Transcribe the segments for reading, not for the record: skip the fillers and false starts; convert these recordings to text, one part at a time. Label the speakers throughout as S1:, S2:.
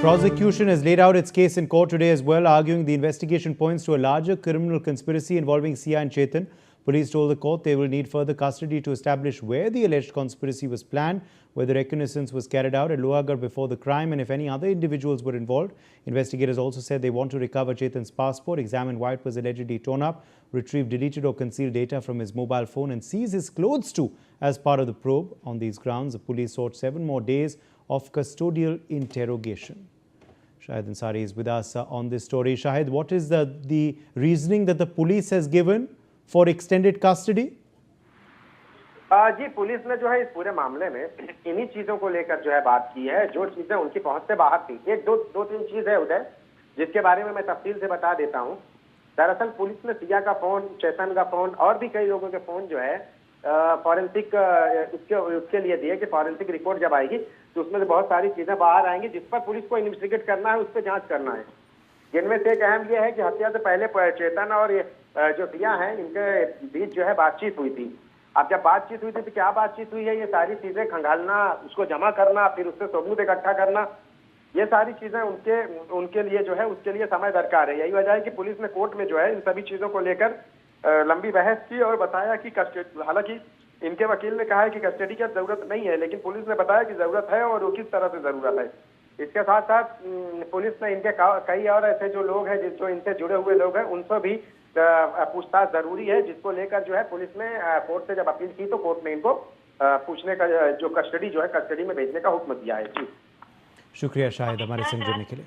S1: Prosecution has laid out its case in court today as well, arguing the investigation points to a larger criminal conspiracy involving Sia and Chetan. Police told the court they will need further custody to establish where the alleged conspiracy was planned, where the reconnaissance was carried out at Lohagarh before the crime, and if any other individuals were involved. Investigators also said they want to recover Chetan's passport, examine why it was allegedly torn up, retrieve deleted or concealed data from his mobile phone, and seize his clothes too as part of the probe. On these grounds, the police sought 7 more days of custodial interrogation. Shahid Ansari is with us on this story. Shahid, what is the reasoning that the police has given for extended custody?
S2: जी police ने जो है इस पूरे मामले में इन्हीं चीजों को लेकर जो है बात की है, जो चीजें उनकी पहुंच से बाहर थी। एक दो तीन चीज है उदय, जिसके बारे में मैं तफसील से बता देता हूं। दरअसल पुलिस ने सिया का फोन, चेतन का फोन और भी कई लोगों के फोन जो है फॉरेंसिक उसके लिए दिए कि फॉरेंसिक रिपोर्ट जब आएगी तो उसमें से बहुत सारी चीजें बाहर आएंगी जिस पर पुलिस को इन्वेस्टिगेट करना है, उस पर जांच करना है। जिनमें से एक अहम यह है कि हत्या से पहले चेतन और जो सिया है इनके बीच जो है बातचीत हुई थी। अब जब बातचीत हुई थी तो क्या बातचीत हुई है, ये सारी चीजें खंगालना, उसको जमा करना, फिर उससे सबूत इकट्ठा करना, ये सारी चीजें उनके लिए जो है उसके लिए समय दरकार है। यही वजह है कि पुलिस ने कोर्ट में जो है इन सभी चीजों को लेकर लंबी बहस की और बताया कि हालांकि इनके वकील ने कहा है कि कस्टडी की जरूरत नहीं है, लेकिन पुलिस ने बताया कि जरूरत है और वो किस तरह से जरूरत है। इसके साथ साथ पुलिस ने इनके कई और ऐसे जो लोग हैं जो इनसे जुड़े हुए लोग हैं उनसे भी पूछताछ जरूरी है, जिसको लेकर जो है पुलिस ने कोर्ट से जब अपील की तो कोर्ट ने इनको पूछने का जो कस्टडी जो है कस्टडी में भेजने का हुक्म दिया है। जी
S1: शुक्रिया शाहिद हमारे संग जुड़ने के लिए।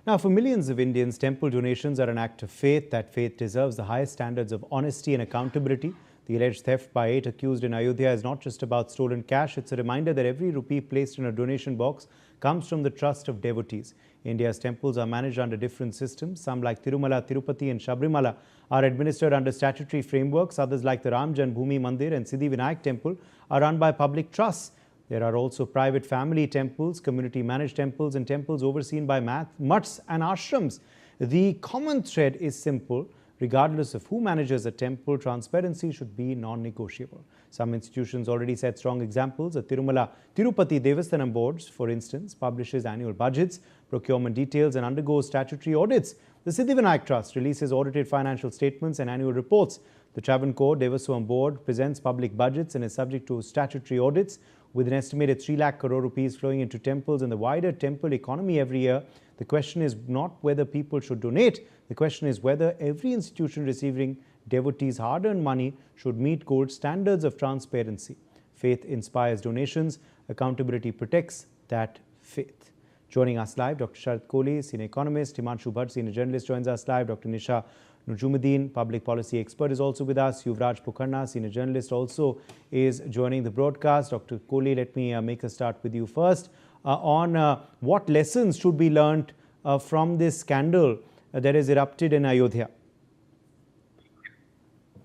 S1: Now, for millions of Indians, temple donations are an act of faith. That faith deserves the highest standards of honesty and accountability. The alleged theft by 8 accused in Ayodhya is not just about stolen cash. It's a reminder that every rupee placed in a donation box comes from the trust of devotees. India's temples are managed under different systems. Some, like Tirumala, Tirupati and Sabrimala, are administered under statutory frameworks. Others, like the Ram Janmabhoomi Mandir and Siddhivinayak temple, are run by public trusts. There are also private family temples, community-managed temples, and temples overseen by mutts and ashrams. The common thread is simple. Regardless of who manages a temple, transparency should be non-negotiable. Some institutions already set strong examples. The Tirupati Devasthanam Boards, for instance, publishes annual budgets, procurement details, and undergoes statutory audits. The Siddhivinayak Trust releases audited financial statements and annual reports. The Travancore Devaswam Board presents public budgets and is subject to statutory audits. With an estimated 3 lakh crore rupees flowing into temples and the wider temple economy every year, the question is not whether people should donate. The question is whether every institution receiving devotees' hard-earned money should meet gold standards of transparency. Faith inspires donations. Accountability protects that faith. Joining us live, Dr. Sharat Kohli, senior economist. Himanshu Bhatt, senior journalist, joins us live. Dr. Nisha Nujumuddin, public policy expert, is also with us. Yuvraj Pukharna, senior journalist, also is joining the broadcast. Dr. Kohli, let me make a start with you first on what lessons should be learnt from this scandal that has erupted in Ayodhya.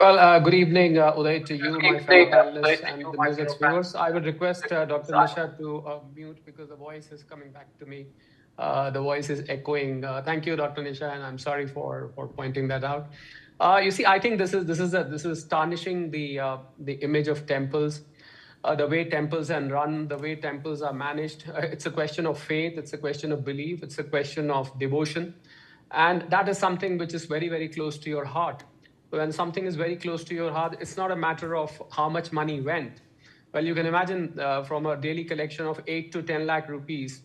S3: Well, good evening, Uday, to you, my fellow panelists and the NewsX viewers. I would request Dr. Nisha to mute because the voice is coming back to me. The voice is echoing. Thank you, Dr. Nisha, and I'm sorry for pointing that out. You see, I think this is tarnishing the image of temples, the way temples are run, the way temples are managed. It's a question of faith. It's a question of belief. It's a question of devotion, and that is something which is very, very close to your heart. When something is very close to your heart, it's not a matter of how much money went. Well, you can imagine from a daily collection of 8 to 10 lakh rupees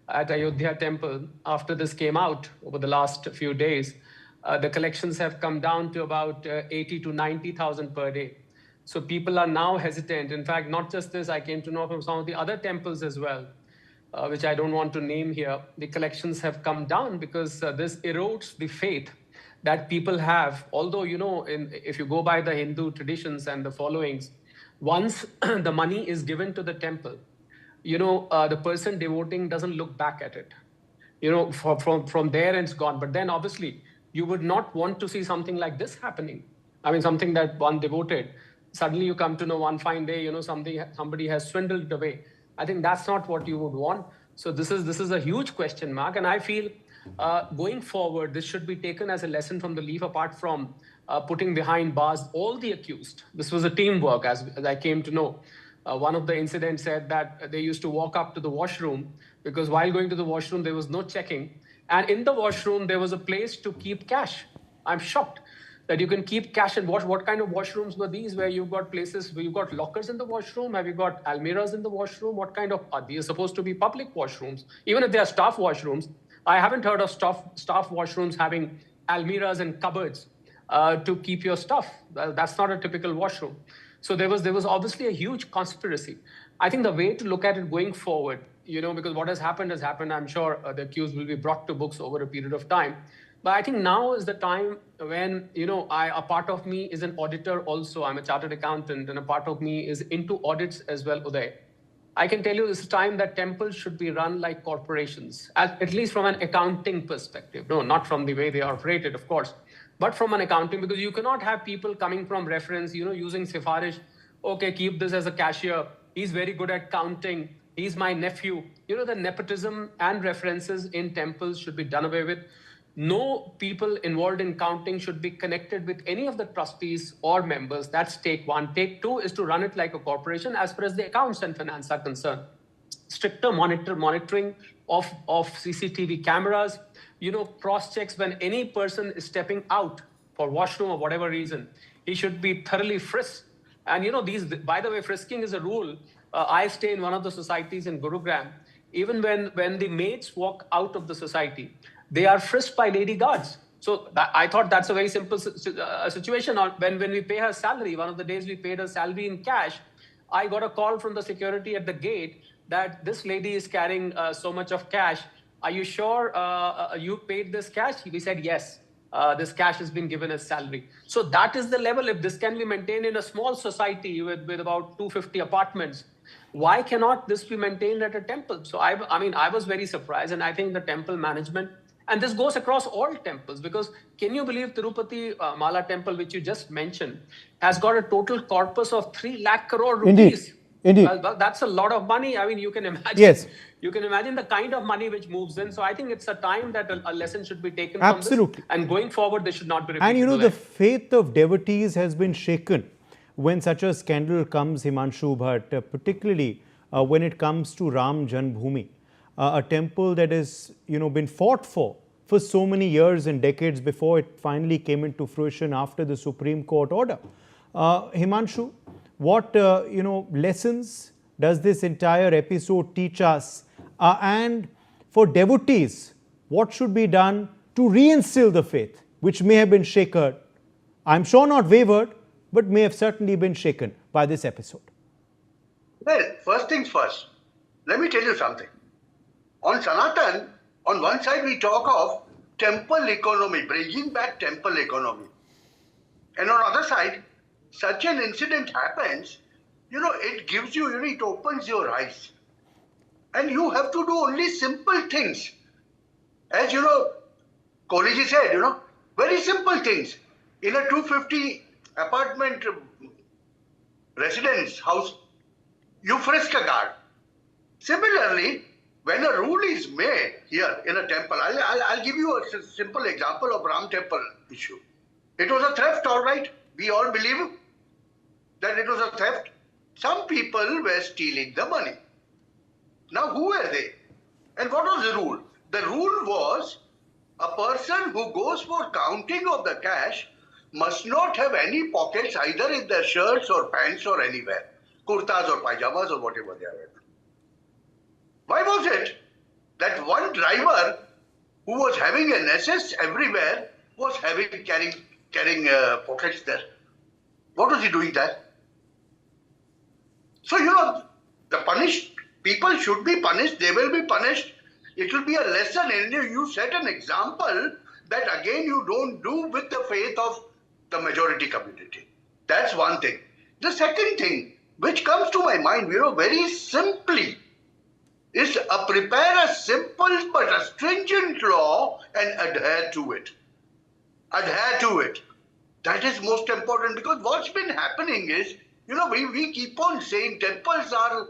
S3: at Ayodhya temple, after this came out over the last few days, the collections have come down to about 80 to 90,000 per day. So people are now hesitant. In fact, not just this, I came to know from some of the other temples as well, which I don't want to name here. The collections have come down because this erodes the faith that people have. Although, you know, if you go by the Hindu traditions and the followings, once the money is given to the temple, you know, the person devoting doesn't look back at it. You know, from there it's gone. But then obviously you would not want to see something like this happening. I mean, something that one devoted, suddenly you come to know one fine day, you know, somebody has swindled away. I think that's not what you would want. So this is a huge question mark. And I feel going forward, this should be taken as a lesson from the leaf, apart from putting behind bars all the accused. This was a teamwork, as I came to know. One of the incidents said that they used to walk up to the washroom because while going to the washroom, there was no checking. And in the washroom, there was a place to keep cash. I'm shocked that you can keep cash and wash. What kind of washrooms were these where you've got places where you've got lockers in the washroom? Have you got almirahs in the washroom? What kind of, are these supposed to be public washrooms? Even if they are staff washrooms, I haven't heard of staff washrooms having almirahs and cupboards to keep your stuff. That's not a typical washroom. So there was obviously a huge conspiracy. I think the way to look at it going forward, because what has happened, I'm sure the accused will be brought to books over a period of time. But I think now is the time when, a part of me is an auditor also. I'm a chartered accountant, and a part of me is into audits as well, Uday. I can tell you this time that temples should be run like corporations, at least from an accounting perspective. No, not from the way they are operated, of course, but from an accounting, because you cannot have people coming from reference, using Sifarish. Okay, keep this as a cashier. He's very good at counting. He's my nephew. The nepotism and references in temples should be done away with. No people involved in counting should be connected with any of the trustees or members. That's take one. Take two is to run it like a corporation as far as the accounts and finance are concerned. Stricter monitoring of CCTV cameras, cross checks when any person is stepping out for washroom or whatever reason. He should be thoroughly frisked. And by the way, frisking is a rule. I stay in one of the societies in Gurugram. Even when the maids walk out of the society, they are frisked by lady guards. So I thought that's a very simple situation. When we pay her salary, one of the days we paid her salary in cash, I got a call from the security at the gate that this lady is carrying so much of cash. Are you sure you paid this cash? We said, yes, this cash has been given as salary. So that is the level. If this can be maintained in a small society with about 250 apartments, why cannot this be maintained at a temple? So I was very surprised, and I think the temple management, and this goes across all temples, because can you believe Tirupati Mala temple, which you just mentioned, has got a total corpus of 3 lakh crore rupees.
S1: Indeed.
S3: Well, that's a lot of money. You can imagine.
S1: Yes.
S3: You can imagine the kind of money which moves in. So I think it's a time that a lesson should be taken
S1: Absolutely.
S3: from this. And going forward, this should not be repeated.
S1: And the faith of devotees has been shaken when such a scandal comes, Himanshu Bhatt, particularly when it comes to Ram Janmabhoomi, a temple that has been fought for so many years and decades before it finally came into fruition after the Supreme Court order. Himanshu, what lessons does this entire episode teach us? And for devotees, what should be done to reinstill the faith, which may have been shaken, I'm sure not wavered, but may have certainly been shaken by this episode?
S4: Well, first things first, let me tell you something. On Sanatan, on one side we talk of temple economy, bringing back temple economy. And on the other side, such an incident happens, it gives you, it opens your eyes. And you have to do only simple things. As Kohli said, very simple things. In a 250 apartment residence house, you frisk a guard. Similarly, when a rule is made here in a temple, I'll give you a simple example of Ram temple issue. It was a theft, all right. We all believe that it was a theft. Some people were stealing the money. Now, who were they? And what was the rule? The rule was a person who goes for counting of the cash must not have any pockets either in their shirts or pants or anywhere. Kurtas or pajamas or whatever they are wearing. Why was it that one driver who was having an SS everywhere was carrying pockets there? What was he doing there? So, the punished people should be punished. They will be punished. It will be a lesson. And you set an example that again you don't do with the faith of the majority community. That's one thing. The second thing which comes to my mind, very simply, is prepare a simple but a stringent law and adhere to it. Adhere to it. That is most important, because what's been happening is, we keep on saying temples are,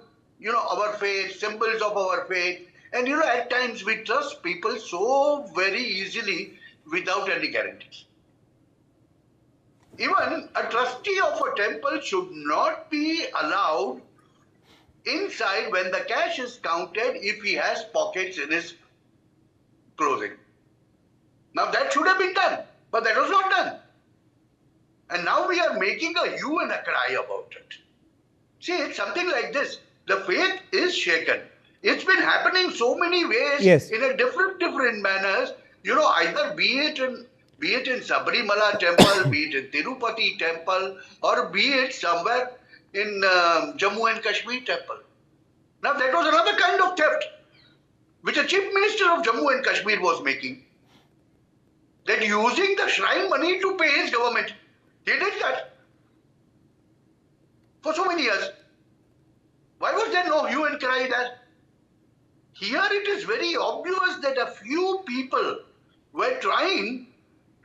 S4: our faith, symbols of our faith. And, at times we trust people so very easily without any guarantees. Even a trustee of a temple should not be allowed inside when the cash is counted if he has pockets in his clothing. Now that should have been done, but that was not done. And now we are making a hue and a cry about it. See, it's something like this. The faith is shaken. It's been happening so many ways,
S1: Yes.
S4: in a different manners. Either be it in Sabrimala temple, be it in Tirupati temple, or be it somewhere in Jammu and Kashmir temple. Now that was another kind of theft, which a chief minister of Jammu and Kashmir was making. That using the shrine money to pay his government. He did that for so many years. Why was there no hue and cry there? Here it is very obvious that a few people were trying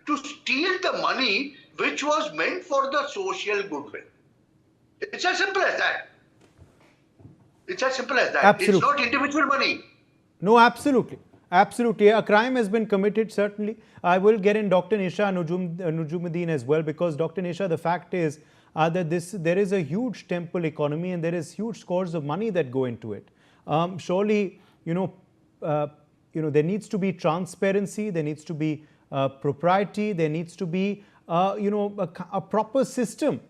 S4: to steal the money which was meant for the social goodwill. It's as simple as that. It's as simple as that.
S1: Absolutely.
S4: It's not individual money.
S1: No, absolutely. Absolutely. A crime has been committed, certainly. I will get in Dr. Nisha Nujumuddin as well, because Dr. Nisha, the fact is that there is a huge temple economy and there is huge scores of money that go into it. Surely, there needs to be transparency, there needs to be propriety, there needs to be, a proper system.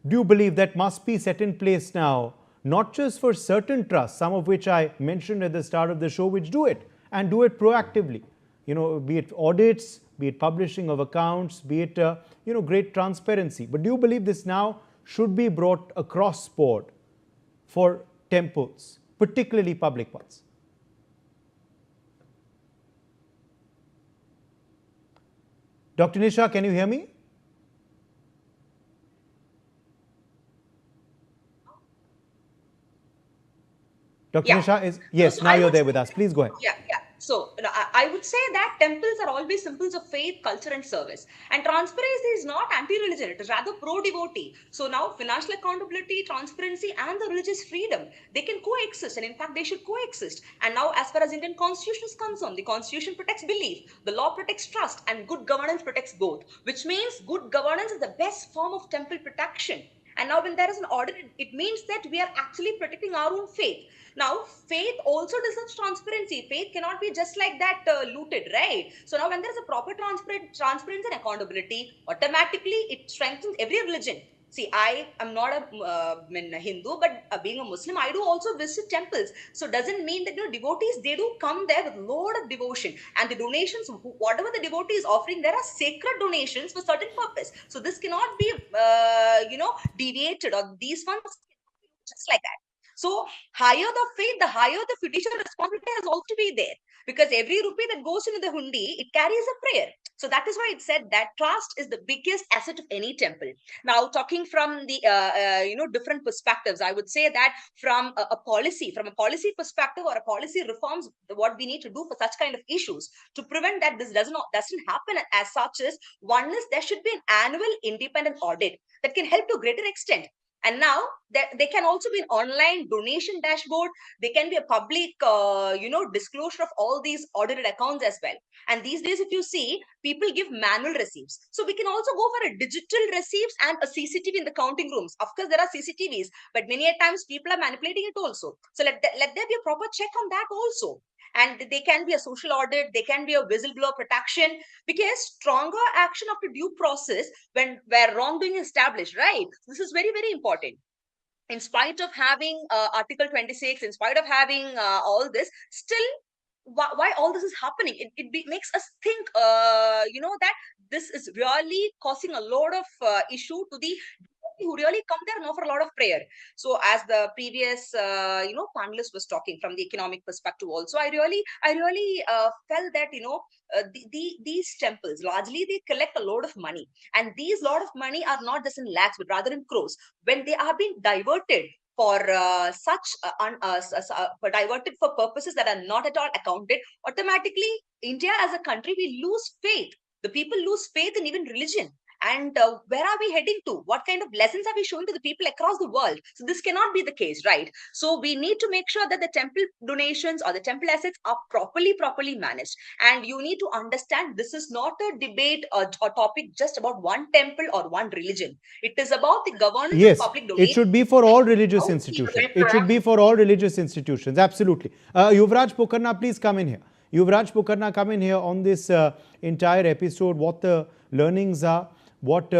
S1: Do you believe that must be set in place now, not just for certain trusts, some of which I mentioned at the start of the show, which do it and do it proactively, be it audits, be it publishing of accounts, be it, great transparency. But do you believe this now should be brought across board for temples, particularly public ones? Dr. Nisha, can you hear me? Dr.
S5: Yeah.
S1: Nisha is, yes,
S5: So
S1: now
S5: I
S1: you're
S5: would
S1: there
S5: say-
S1: with us. Please go ahead.
S5: Yeah. So I would say that temples are always symbols of faith, culture, and service. And transparency is not anti-religion; it is rather pro-devotee. So now financial accountability, transparency, and the religious freedom, they can coexist, and in fact, they should coexist. And now, as far as Indian Constitution is concerned, the Constitution protects belief, the law protects trust, and good governance protects both. Which means good governance is the best form of temple protection. And now, when there is an audit, it means that we are actually protecting our own faith. Now, faith also deserves transparency. Faith cannot be just like that looted, right? So now, when there is a proper transparency and accountability, automatically it strengthens every religion. See, I am not a Hindu, but being a Muslim, I do also visit temples. So doesn't mean that devotees, they do come there with a lot of devotion, and the donations, whatever the devotee is offering, there are sacred donations for certain purpose. So this cannot be deviated, or these funds just like that. So higher the faith, the higher the fiduciary responsibility has also to be there, because every rupee that goes into the hundi, it carries a prayer. So that is why it said that trust is the biggest asset of any temple. Now, talking from the different perspectives, I would say that from a policy perspective, or a policy reforms, what we need to do for such kind of issues to prevent that this doesn't happen as such is, one is there should be an annual independent audit that can help to a greater extent. And now they can also be an online donation dashboard. They can be a public, disclosure of all these audited accounts as well. And these days, if you see, people give manual receipts. So we can also go for a digital receipts and a CCTV in the counting rooms. Of course, there are CCTVs, but many a times people are manipulating it also. So let there be a proper check on that also. And they can be a social audit, they can be a whistleblower protection, because stronger action after due process where wrongdoing is established, right? This is very, very important. In spite of having Article 26, in spite of having all this, still, why all this is happening? It makes us think, that this is really causing a lot of issue to the who really come there and offer a lot of prayer. So as the previous panelist was talking from the economic perspective also, I really felt that these temples largely they collect a lot of money, and these lot of money are not just in lakhs but rather in crores. When they are being diverted for diverted for purposes that are not at all accounted, automatically India as a country, we lose faith. The people lose faith in even religion. And where are we heading to? What kind of lessons are we showing to the people across the world? So this cannot be the case, right? So we need to make sure that the temple donations or the temple assets are properly managed. And you need to understand this is not a debate or topic just about one temple or one religion. It is about the governance of
S1: Yes,
S5: public
S1: it
S5: domain.
S1: should be for all religious
S5: How
S1: institutions.
S5: people
S1: It should be for all religious institutions. Absolutely. Yuvraj Pokarna, please come in here. Yuvraj Pokarna, come in here on this entire episode. What the learnings are, what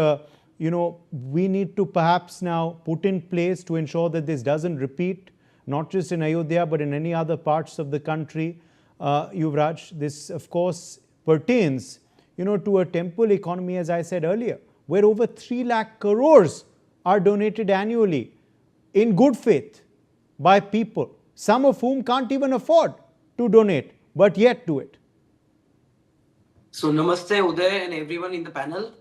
S1: we need to perhaps now put in place to ensure that this doesn't repeat, not just in Ayodhya but in any other parts of the country. Yuvraj, this of course pertains, to a temple economy, as I said earlier, where over 3 lakh crores are donated annually in good faith by people, some of whom can't even afford to donate, but yet do it.
S6: So, namaste, Uday, and everyone in the panel.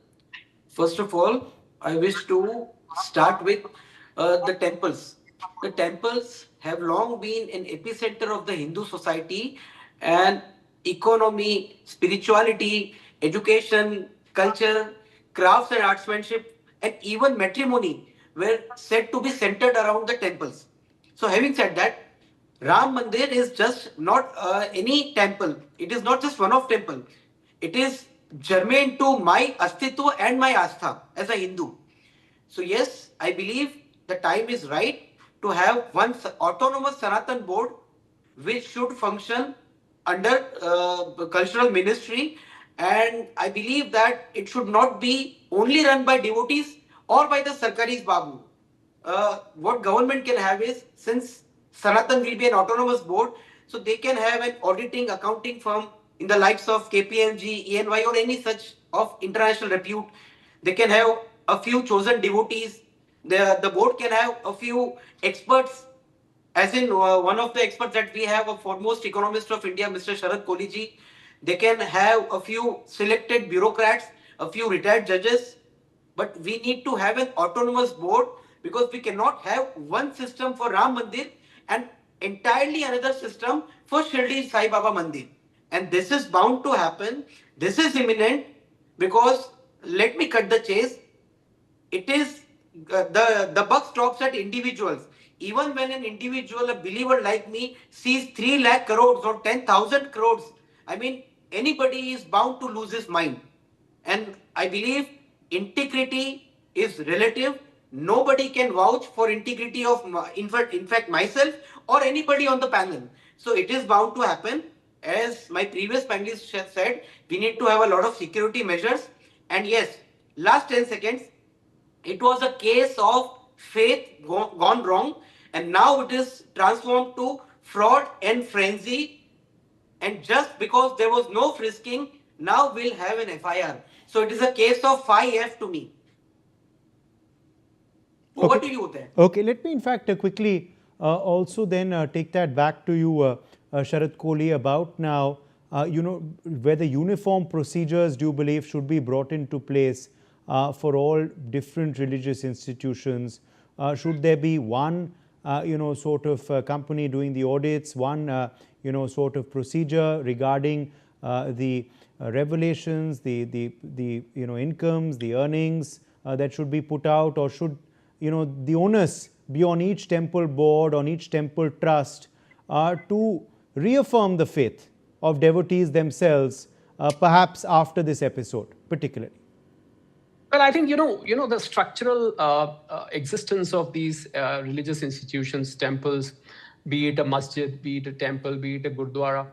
S6: First of all, I wish to start with the temples. The temples have long been an epicenter of the Hindu society, and economy, spirituality, education, culture, crafts and artsmanship, and even matrimony were said to be centered around the temples. So, having said that, Ram Mandir is just not any temple. It is not just one of temple. It is germane to my astitva and my astha as a Hindu. So yes, I believe the time is right to have one autonomous Sanatan board which should function under cultural ministry, and I believe that it should not be only run by devotees or by the Sarkaris Babu. What government can have is, since Sanatan will be an autonomous board, so they can have an auditing accounting firm in the likes of KPMG, ENY, or any such of international repute. They can have a few chosen devotees. The board can have a few experts, as in one of the experts that we have, a foremost economist of India, Mr. Sharad Kohli. They can have a few selected bureaucrats, a few retired judges, but we need to have an autonomous board, because we cannot have one system for Ram Mandir and entirely another system for Shirdi Sai Baba Mandir. And this is bound to happen. This is imminent, because let me cut the chase. It is the buck stops at individuals. Even when an individual, a believer like me, sees 3 lakh crores or 10,000 crores, I mean, anybody is bound to lose his mind. And I believe integrity is relative. Nobody can vouch for integrity of, in fact, myself or anybody on the panel. So it is bound to happen. As my previous panelist said, we need to have a lot of security measures. And yes, last 10 seconds, it was a case of faith gone wrong, and now it is transformed to fraud and frenzy. And just because there was no frisking, now we'll have an FIR. So it is a case of 5F to me. Over to you then.
S1: Okay, let me in fact quickly also then take that back to you, Sharad Kohli, about now, whether uniform procedures, do you believe, should be brought into place for all different religious institutions? Should there be one, sort of company doing the audits, one, sort of procedure regarding the revelations, the incomes, the earnings that should be put out, or should, the onus be on each temple board, on each temple trust to reaffirm the faith of devotees themselves, perhaps after this episode, particularly?
S3: Well, I think, the structural existence of these religious institutions, temples, be it a masjid, be it a temple, be it a gurdwara,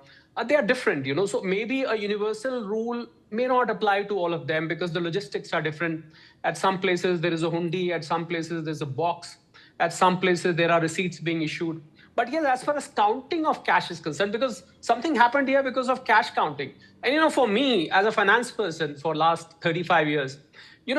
S3: they are different, So maybe a universal rule may not apply to all of them, because the logistics are different. At some places, there is a hundi. At some places, there's a box. At some places, there are receipts being issued. But yes, as far as counting of cash is concerned, because something happened here because of cash counting. And, for me, as a finance person for last 35 years,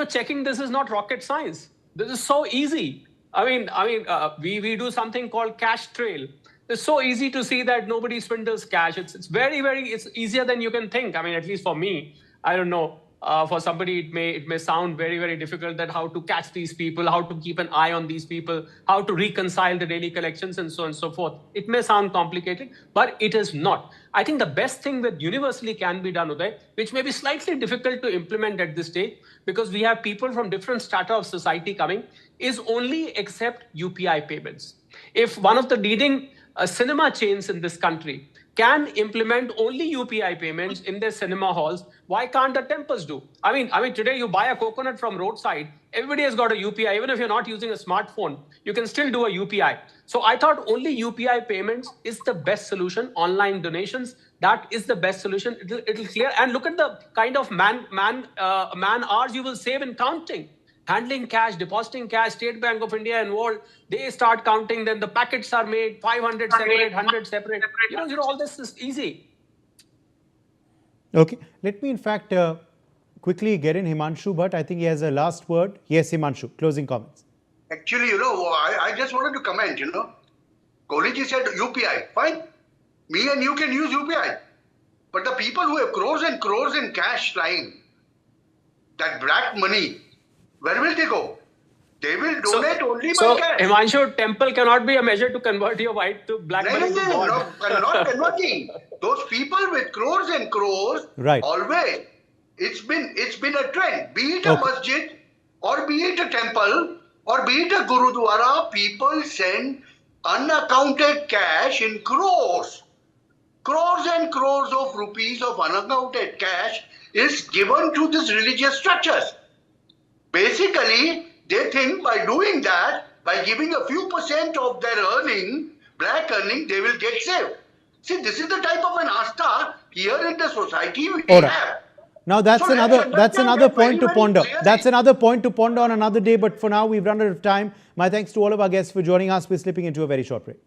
S3: checking this is not rocket science. This is so easy. We do something called cash trail. It's so easy to see that nobody swindles cash. It's very, very, it's easier than you can think. At least for me, I don't know. For somebody, it may sound very, very difficult that how to catch these people, how to keep an eye on these people, how to reconcile the daily collections, and so on and so forth. It may sound complicated, but it is not. I think the best thing that universally can be done, Uday, which may be slightly difficult to implement at this stage, because we have people from different strata of society coming, is only accept UPI payments. If one of the leading cinema chains in this country can implement only UPI payments in their cinema halls, why can't the temples do? I mean, today you buy a coconut from roadside, everybody has got a UPI. Even if you're not using a smartphone, you can still do a UPI. So I thought only UPI payments is the best solution. Online donations, that is the best solution. It'll clear. And look at the kind of man hours you will save in counting. Handling cash, depositing cash, State Bank of India involved, they start counting, then the packets are made, 500 separate, 100 separate. All this is easy.
S1: Okay, let me in fact quickly get in Himanshu Bhatt. I think he has a last word. Yes, Himanshu, closing comments.
S4: Actually, I just wanted to comment, Kohli said UPI, fine. Me and you can use UPI. But the people who have crores and crores in cash lying, that black money, where will they go? They will donate only by cash.
S3: Himanshu, temple cannot be a measure to convert your white to black money.
S4: Not converting. Those people with crores and crores,
S1: right.
S4: Always, it's been a trend. Be it a masjid, or be it a temple, or be it a gurudwara, people send unaccounted cash in crores. Crores and crores of rupees of unaccounted cash is given to these religious structures. Basically, they think by doing that, by giving a few % of their earning, black earning, they will get saved. See, this is the type of an asta here in the society we have.
S1: Now that's another point to ponder. That's another point to ponder on another day. But for now, we've run out of time. My thanks to all of our guests for joining us. We're slipping into a very short break.